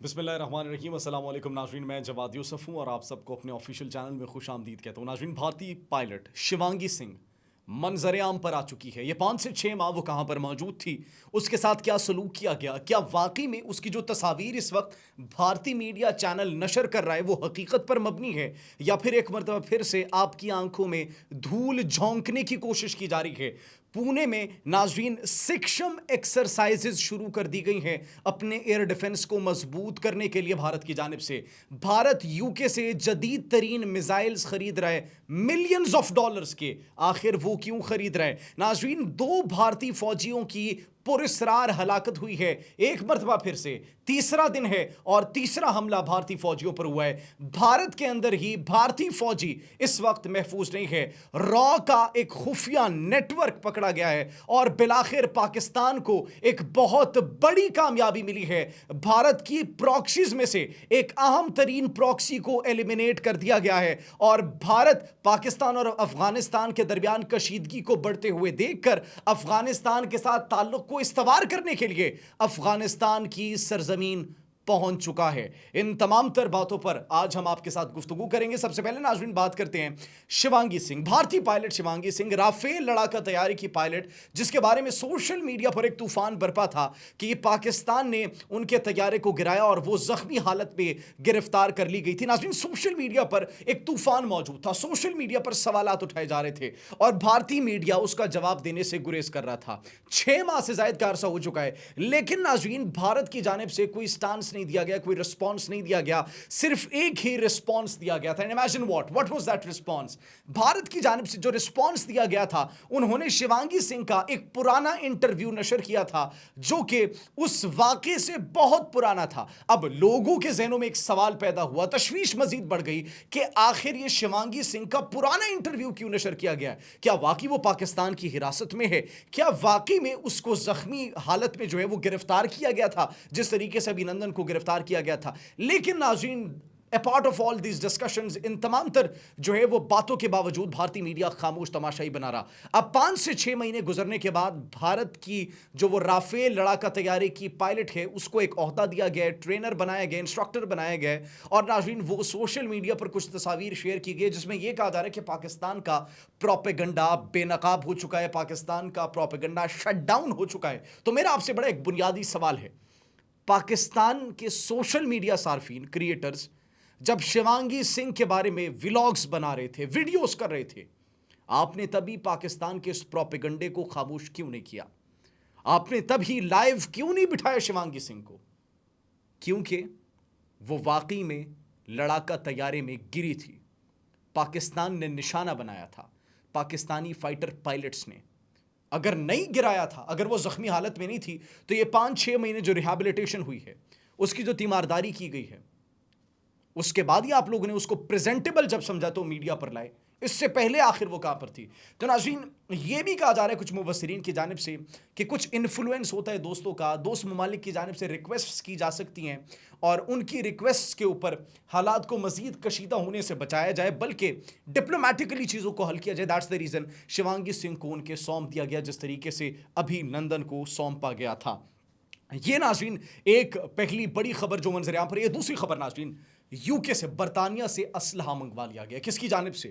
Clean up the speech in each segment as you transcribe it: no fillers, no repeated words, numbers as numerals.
بسم اللہ الرحمن الرحیم. السلام علیکم ناظرین, میں جواد یوسف ہوں اور آپ سب کو اپنے آفیشیل چینل میں خوش آمدید کہتا ہوں. ناظرین, بھارتی پائلٹ شیوانگی سنگھ منظر عام پر آ چکی ہے. یہ 5 سے 6 ماہ وہ کہاں پر موجود تھی, اس کے ساتھ کیا سلوک کیا گیا, کیا واقعی میں اس کی جو تصاویر اس وقت بھارتی میڈیا چینل نشر کر رہا ہے وہ حقیقت پر مبنی ہے, یا پھر ایک مرتبہ پھر سے آپ کی آنکھوں میں دھول جھونکنے کی کوشش کی جا رہی ہے. پونے میں ناظرین سکشم ایکسرسائزز شروع کر دی گئی ہیں اپنے ایئر ڈیفنس کو مضبوط کرنے کے لیے بھارت کی جانب سے. بھارت یو کے سے جدید ترین میزائلز خرید رہا ہے ملینز آف ڈالرز کے. آخر وہ کیوں خرید رہا ہے ناظرین؟ 2 بھارتی فوجیوں کی پراسرار ہلاکت ہوئی ہے. ایک مرتبہ پھر سے تیسرا دن ہے اور تیسرا حملہ بھارتی فوجیوں پر ہوا ہے. بھارت کے اندر ہی بھارتی فوجی اس وقت محفوظ نہیں ہے. را کا ایک خفیہ نیٹ ورک پکڑا گیا ہے اور بالآخر پاکستان کو ایک بہت بڑی کامیابی ملی ہے. بھارت کی پراکسیز میں سے ایک اہم ترین پراکسی کو ایلیمینیٹ کر دیا گیا ہے اور بھارت پاکستان اور افغانستان کے درمیان کشیدگی کو بڑھتے ہوئے دیکھ کر افغانستان کے ساتھ تعلق کو استوار کرنے کے لیے افغانستان کی سرزمین پہنچ چکا ہے. ان تمام تر باتوں پر آج ہم آپ کے ساتھ گفتگو کریں گے. سب سے پہلے ناظرین بات کرتے ہیں شیوانگی سنگھ, بھارتی پائلٹ شیوانگی سنگھ, رافیل لڑاکا طیارے کی پائلٹ, جس کے بارے میں سوشل میڈیا پر ایک طوفان برپا تھا کہ یہ پاکستان نے ان کے طیارے کو گرایا اور وہ زخمی حالت میں گرفتار کر لی گئی تھی. ناظرین سوشل میڈیا پر ایک طوفان موجود تھا, سوشل میڈیا پر سوالات اٹھائے جا رہے تھے اور بھارتی میڈیا اس کا جواب دینے سے گریز کر رہا تھا. 6 ماہ سے زائد کا عرصہ ہو چکا ہے, لیکن ناظرین بھارت کی جانب سے کوئی سٹانس نہیں دیا گیا, کوئی رسپانس نہیں دیا گیا. صرف ایک ہی رسپانس دیا گیا تھا. Imagine what was that response? Bharat کی جانب سے جو رسپانس دیا گیا تھا, انہوں نے شیوانگی سنگھ کا ایک پرانا انٹرویو نشر کیا تھا جو کہ اس واقعے سے بہت پرانا تھا. اب لوگوں کے ذہنوں میں ایک سوال پیدا ہوا, تشویش مزید بڑھ گئی کہ آخر یہ شیوانگی سنگھ کا پرانا انٹرویو کیوں نشر کیا گیا ہے؟ کیا واقعی وہ پاکستان کی حراست میں ہے؟ کیا واقعی میں اس کو زخمی حالت میں جو ہے وہ گرفتار کیا گیا تھا جس طریقے سے ابھینندن کو گرفتار کیا گیا تھا؟ لیکن ناظرین apart of all these discussions, ان تمام تر جو ہے وہ باتوں کے باوجود بھارتی میڈیا خاموش تماشائی بنا رہا. اب 5 سے 6 مہینے گزرنے کے بعد بھارت کی جو وہ رافیل لڑاکا طیارے کی پائلٹ ہے اس کو ایک عہدہ دیا گیا ہے, ٹرینر بنایا گیا, انسٹرکٹر بنایا گیا ہے, اور ناظرین وہ سوشل میڈیا پر کچھ تصاویر شیئر کی گئی جس میں یہ کہا جا رہا ہے کہ پاکستان کا پروپیگنڈا بے نقاب ہو چکا ہے, پاکستان کا پروپیگنڈا شٹ ڈاؤن ہو چکا ہے. تو میرا آپ سے بڑا ایک بنیادی سوال ہے, پاکستان کے سوشل میڈیا صارفین, کریٹرز, جب شیوانگی سنگھ کے بارے میں ولاگز بنا رہے تھے, ویڈیوز کر رہے تھے, آپ نے تبھی پاکستان کے اس پروپیگنڈے کو خاموش کیوں نہیں کیا؟ آپ نے تبھی لائیو کیوں نہیں بٹھایا شیوانگی سنگھ کو؟ کیونکہ وہ واقعی میں لڑاکا طیارے میں گری تھی, پاکستان نے نشانہ بنایا تھا, پاکستانی فائٹر پائلٹس نے. اگر نہیں گرایا تھا, اگر وہ زخمی حالت میں نہیں تھی, تو یہ 5-6 مہینے جو ریہیبلیٹیشن ہوئی ہے, اس کی جو تیمارداری کی گئی ہے, اس کے بعد ہی آپ لوگوں نے اس کو پریزنٹیبل جب سمجھا تو میڈیا پر لائے. اس سے پہلے آخر وہ کہاں پر تھی؟ تو ناظرین یہ بھی کہا جا رہا ہے کچھ مبصرین کی جانب سے کہ کچھ انفلوئنس ہوتا ہے دوستوں کا, دوست ممالک کی جانب سے ریکویسٹس کی جا سکتی ہیں اور ان کی ریکویسٹس کے اوپر حالات کو مزید کشیدہ ہونے سے بچایا جائے, بلکہ ڈپلومیٹکلی چیزوں کو حل کیا جائے. That's the reason Shivangi Singh کو ان کے سونپ دیا گیا جس طریقے سے ابھینندن کو سونپا گیا تھا. یہ ناظرین ایک پہلی بڑی خبر جو منظر عام پر. یہ دوسری خبر ناظرین, یو کے سے, برطانیہ سے اسلحہ منگوا لیا گیا. کس کی جانب سے؟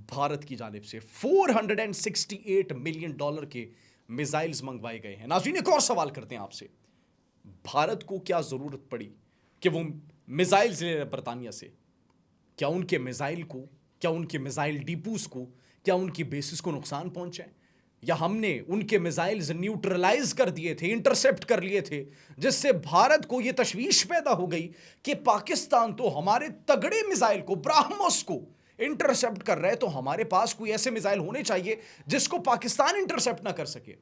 بھارت کی جانب سے. $468 ملین کے میزائلز منگوائے گئے ہیں. ناظرین ایک اور سوال کرتے ہیں آپ سے, بھارت کو کیا ضرورت پڑی کہ وہ میزائلز لے رہے برطانیہ سے؟ کیا ان کے میزائل کو, کیا ان کے میزائل ڈیپوز کو, کیا ان کی بیسز کو نقصان پہنچا ہے؟ یا ہم نے ان کے میزائلز نیوٹرلائز کر دیے تھے, انٹرسیپٹ کر لیے تھے, جس سے بھارت کو یہ تشویش پیدا ہو گئی کہ پاکستان تو ہمارے تگڑے میزائل کو, براہموس کو انٹرسیپٹ کر رہے, تو ہمارے پاس کوئی ایسے میزائل ہونے چاہیے جس کو پاکستان انٹرسیپٹ نہ کر سکے.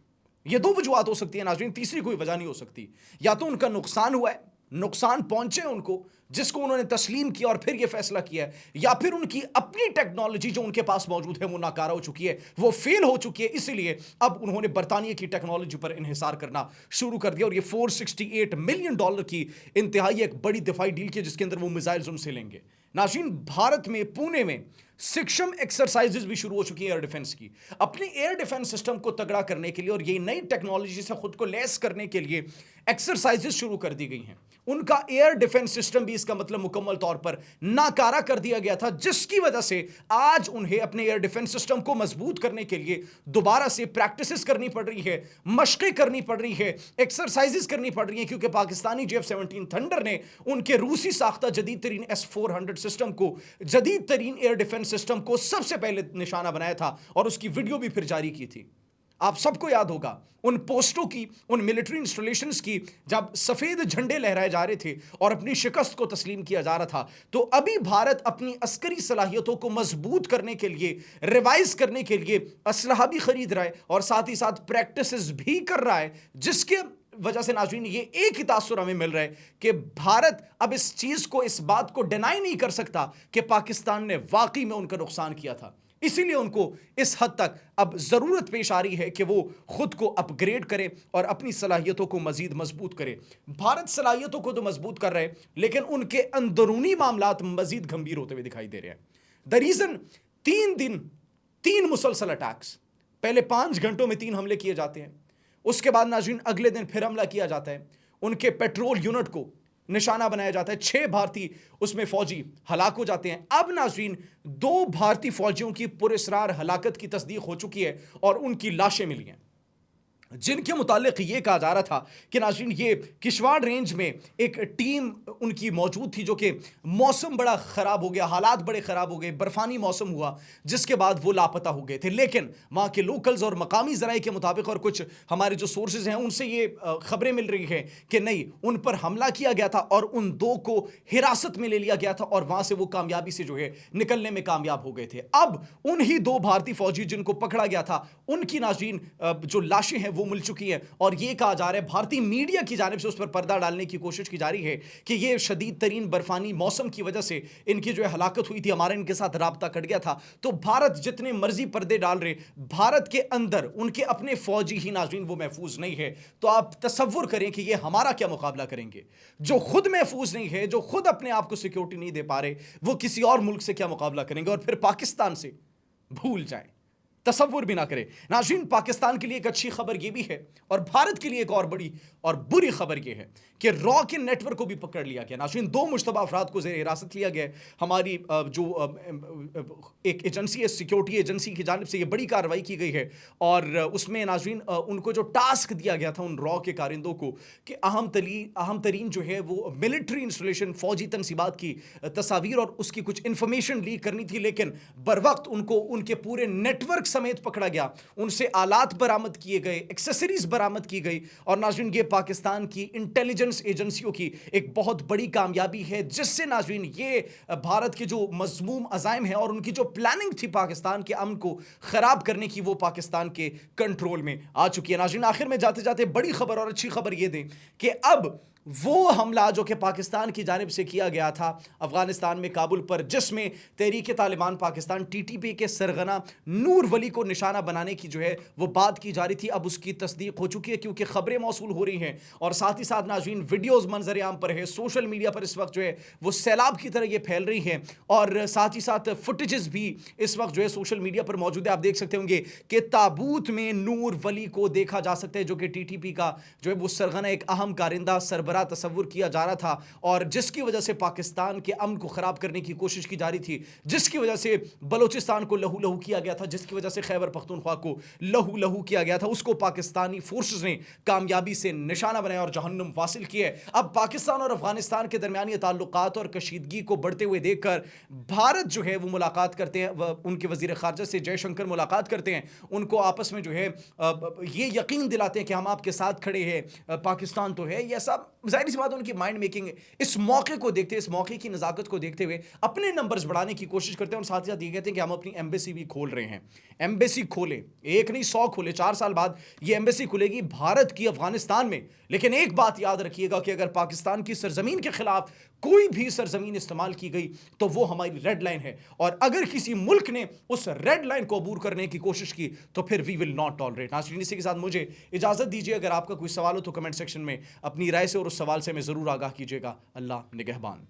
یہ 2 وجوہات ہو سکتی ہیں ناظرین, تیسری کوئی وجہ نہیں ہو سکتی. یا تو ان کا نقصان ہوا ہے, نقصان پہنچے ان کو جس کو انہوں نے تسلیم کیا اور پھر یہ فیصلہ کیا ہے, یا پھر ان کی اپنی ٹیکنالوجی جو ان کے پاس موجود ہے وہ ناکارہ ہو چکی ہے, وہ فیل ہو چکی ہے, اسی لیے اب انہوں نے برطانیہ کی ٹیکنالوجی پر انحصار کرنا شروع کر دیا. اور یہ $468 ملین کی انتہائی ایک بڑی دفاعی ڈیل کی جس کے اندر وہ میزائلز ان سے لیں گے. ناظرین بھارت میں, پونے میں सिक्षम एक्सरसाइजेज भी शुरू हो चुकी है एयर डिफेंस की, अपने एयर डिफेंस सिस्टम को तगड़ा करने के लिए और ये नई टेक्नोलॉजी से खुद को लैस करने के लिए एक्सरसाइजेज शुरू कर दी गई हैं। उनका एयर डिफेंस सिस्टम भी इसका मतलब मुकम्मल तौर पर नाकारा कर दिया गया था, जिसकी वजह से आज उन्हें अपने एयर डिफेंस सिस्टम को मजबूत करने के लिए दोबारा से प्रैक्टिसेस करनी पड़ रही है, मशक़ें करनी पड़ रही है, एक्सरसाइजेस करनी पड़ रही है, क्योंकि पाकिस्तानी JF-17 थंडर ने उनके रूसी साख्ता जदीद तरीन S-400 सिस्टम को, जदीद तरीन एयर डिफेंस सिस्टम को सबसे पहले निशाना बनाया था और उसकी वीडियो भी फिर जारी की थी। आप सबको याद होगा उन पोस्टों की, उन मिलिट्री इंस्टॉलेशंस की, जब सफेद झंडे लहराए जा रहे थे और अपनी शिकस्त को तस्लीम किया जा रहा था। तो अभी भारत अपनी अस्करी सलाहियतों को मजबूत करने के लिए, रिवाइज करने के लिए असलहा भी खरीद रहा है और साथ ही साथ प्रैक्टिसेस भी कर रहा है, जिसके वजह से नाज़रीन ये एक ही तासुर हमें मिल रहा है कि भारत अब इस चीज को, इस बात को डिनाई नहीं कर सकता कि पाकिस्तान ने वाकई में उनका नुकसान किया था। इसीलिए उनको इस हद तक अब जरूरत पेश आ रही है कि वो खुद को अपग्रेड करे और अपनी सलाहियतों को मजीद मजबूत करे। भारत सलाहियतों को तो मजबूत कर रहे हैं, लेकिन उनके अंदरूनी मामलात मजीद गंभीर होते हुए दिखाई दे रहे हैं। द रीजन 3 दिन 3 मुसलसल अटैक्स, पहले 5 घंटों में 3 हमले किए जाते हैं, उसके बाद नाज़रीन अगले दिन फिर हमला किया जाता है, उनके पेट्रोल यूनिट को निशाना बनाया जाता है, 6 भारतीय उसमें फौजी हलाक हो जाते हैं। अब नाज़रीन 2 भारतीय फौजियों की पुरस्रार हलाकत की तस्दीक हो चुकी है और उनकी लाशें मिली हैं, जिनके मुतालिक ये कहा जा रहा था कि नाज़रीन ये किश्तवाड़ रेंज में एक टीम उनकी मौजूद थी, जो कि मौसम बड़ा ख़राब हो गया, हालात बड़े ख़राब हो गए, बर्फ़ानी मौसम हुआ, जिसके बाद वो लापता हो गए थे। लेकिन वहाँ के लोकल्स और मकामी ज़राए के मुताबिक और कुछ हमारे जो सोर्सेज हैं उनसे ये ख़बरें मिल रही हैं कि नहीं, उन पर हमला किया गया था और उन 2 को हिरासत में ले लिया गया था और वहाँ से वो कामयाबी से जो है निकलने में कामयाब हो गए थे। अब उन्हीं 2 भारतीय फौजी जिनको पकड़ा गया था, उनकी नाज़रीन जो लाशें हैं मिल चुकी है और यह कहा जा रहा है, भारतीय मीडिया की जानिब से उस पर पर्दा डालने की कोशिश की जा रही है कि यह शदीद तरीन बर्फानी मौसम की वजह से इनकी जो है हलाकत हुई थी, हमारा इनके साथ राब्ता कट गया था। तो भारत जितने मर्जी पर्दे डाल रहे, भारत के अंदर उनके अपने फौजी ही नाज़रीन वो महफूज नहीं है। तो आप तसव्वुर करें कि ये हमारा क्या मुकाबला करेंगे, जो खुद महफूज नहीं है, जो खुद अपने आप को सिक्योरिटी नहीं दे पा रहे, वो किसी और मुल्क से क्या मुकाबला करेंगे। और फिर पाकिस्तान से भूल जाएं, तसव्वुर भी ना करें। नाज़रीन, पाकिस्तान के लिए एक अच्छी खबर यह भी है और भारत के लिए एक और बड़ी और बुरी खबर यह है कि रॉ के नेटवर्क को भी पकड़ लिया गया। नाज़रीन, 2 मुश्तबा अफराद को ज़ेर हिरासत लिया गया है। हमारी जो एक एजेंसी है, सिक्योरिटी एजेंसी की जानिब से ये बड़ी कार्रवाई की गई है और उसमें नाज़रीन उनको जो टास्क दिया गया था उन रॉ के कारिंदों को कि अहम तरीन जो है वो मिलिट्री इंस्टॉलेशन, फौजी तनसीबात की तस्वीर और उसकी कुछ इंफॉर्मेशन लीक करनी थी, लेकिन बर वक्त उनको उनके पूरे नेटवर्क समेत पकड़ा गया, उनसे आलात बरामद किए गए, एक्सेसरीज बरामद की गई। और नाज़रीन, ये पाकिस्तान की इंटेलिजेंस एजेंसियों की एक बहुत बड़ी कामयाबी है, जिससे नाज़रीन ये भारत के जो मज़मूम अज़ाइम हैं और उनकी जो प्लानिंग थी पाकिस्तान के अमन को ख़राब करने की, वो पाकिस्तान के कंट्रोल में आ चुकी है। नाज़रीन, आखिर में जाते जाते बड़ी खबर और अच्छी खबर ये दें कि अब वो हमला जो कि पाकिस्तान की जानिब से किया गया था अफगानिस्तान में काबुल पर, जिसमें तहरीक तालिबान पाकिस्तान TTP के सरगना नूर वली को निशाना बनाने की जो है वो बात की जा रही थी, अब उसकी तस्दीक हो चुकी है क्योंकि खबरें मौसूल हो रही हैं। और साथ ही साथ नाज़रीन, वीडियोज़ मंजर आम पर है, सोशल मीडिया पर इस वक्त जो है वो सैलाब की तरह ये फैल रही हैं और साथ ही साथ फुटेजेस भी इस वक्त जो है सोशल मीडिया पर मौजूद है। आप देख सकते होंगे कि ताबूत में नूर वली को देखा जा सकता है, जो कि TTP का जो है वो सरगना, एक अहम कारिंदा, सरबराह तस्वुर किया जा रहा था और जिसकी वजह से पाकिस्तान के अमन को खराब करने की कोशिश की जा रही थी, जिसकी वजह से बलोचिस्तान को लहू लहू किया गया था, जिसकी वजह से खैबर पख्तूनख्वा को लहू लहू किया गया था, उसको पाकिस्तानी फोर्सेस ने कामयाबी से निशाना बनाया और जहन्नुम वासिल किया है। अब पाकिस्तान और अफगानिस्तान के दरमियानी ताल्लुकात और कशीदगी को बढ़ते हुए देखकर भारत जो है वो मुलाकात करते हैं, उनके वजीर खारजा से जयशंकर मुलाकात करते हैं, उनको आपस में जो है ये यकीन दिलाते हैं कि हम आपके साथ खड़े हैं, पाकिस्तान तो है। यह सब जाहिर सी बात उनकी माइंड मेकिंग है। इस मौके को देखते, इस मौके की नज़ाकत को देखते हुए अपने नंबर्स बढ़ाने की कोशिश करते हैं और साथ ही साथ ये कहते हैं कि हम अपनी एम्बेसी भी खोल रहे हैं। एम्बेसी खोले, एक नहीं 100 खोले, 4 साल बाद ये एम्बेसी खुलेगी भारत की अफगानिस्तान में। लेकिन एक बात याद रखिएगा कि अगर पाकिस्तान की सरजमीन के खिलाफ कोई भी सरजमीन इस्तेमाल की गई तो वो हमारी रेड लाइन है और अगर किसी मुल्क ने उस रेड लाइन को अबूर करने की कोशिश की तो फिर वी विल नॉट टॉलरेट। नाज़रीन, इसी के साथ मुझे इजाज़त दीजिए। अगर आपका कोई सवाल हो तो कमेंट सेक्शन में अपनी राय से और उस सवाल से हमें ज़रूर आगाह कीजिएगा। अल्लाह निगहबान।